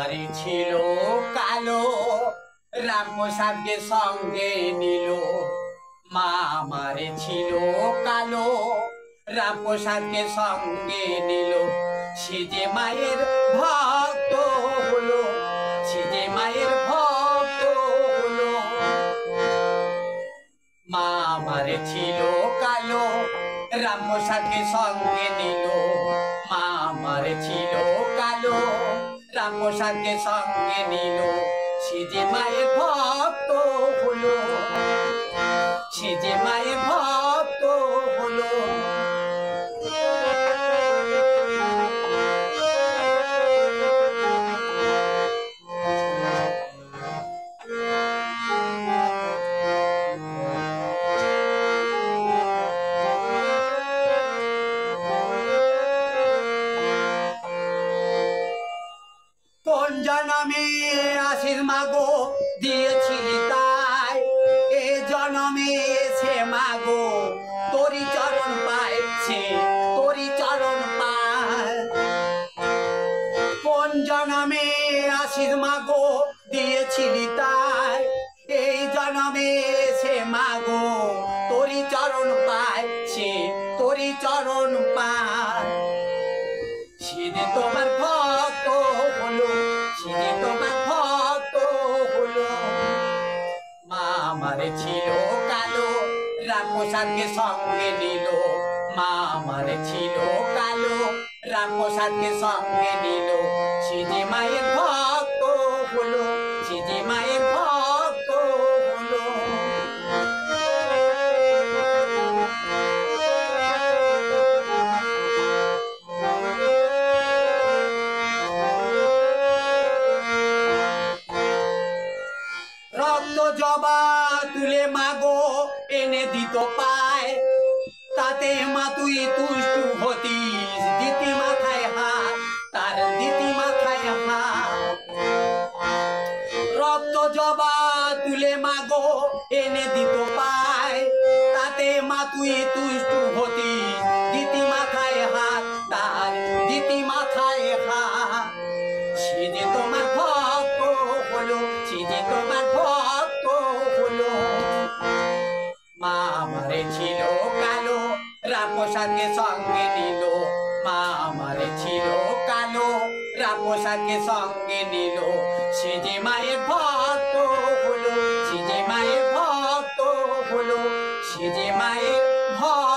বাড়ি ছিল কালো, রামপ্রসাদকে সঙ্গে নিল। মা আমারে ছিল কালো, রামপ্রসাদকে সঙ্গে নিল। সে যে মায়ের ভক্ত হলো, সে যে মায়ের ভক্ত হলো। মা আমারে ছিল কালো, রামপ্রসাদকে সঙ্গে নিল। মা আমারে ছিল কালো, রামপ্রসাদকে সঙ্গে নিল। সে যে মায়ের ভক্ত হলো, সে যে মায়ের ভক্ত হলো। কোন জনমে আশিস মাগো দিয়েছিলি তাই, এ জনমে সে মাগো তোরি চরণ পায়, সে তোরি চরণ পায়। কোন জনমে আশিস মাগো দিয়েছিলি তাই, এই জনমে সে মাগো তোরি চরণ পায়, সে তোরি চরণ পায়। সে যে তোমার ভক্ত হলো, সে যে তোমার ভক্ত হলো। মা আমারে ছিল কালো, রামপ্রসাদকে সঙ্গে নিল। মা আমারে ছিল কালো, রামপ্রসাদকে সঙ্গে নিল। সে যে মায়ের ভক্ত হলো, সে যে মায়ের ভক্ত হলো। রক্ত জবা তুলে মাগো এনে দিত পায়, তাতে মা তুই তুষ্টু হতিস, দিতি মাথায় হাত, তার দিতি মাথায় হাত। রক্ত জবা তুলে মাগো এনে দিত পায়, তাতে মা তুই তুষ্টু হতিস, দিতি মাথায় হাত, তার দিতি মাথায় হাত। সে যে তোমার ভক্ত হলো, সে যে তোমার ভক্ত হলো। মা আমারে ছিল কালো, রামপ্রসাদকে সঙ্গে নিল। মা আমারে ছিল কালো, রামপ্রসাদকে সঙ্গে নিল। সে যে মায়ের ভক্ত হলো, সে যে মায়ের ভক্ত হলো, সে যে মায়ের ভক্ত।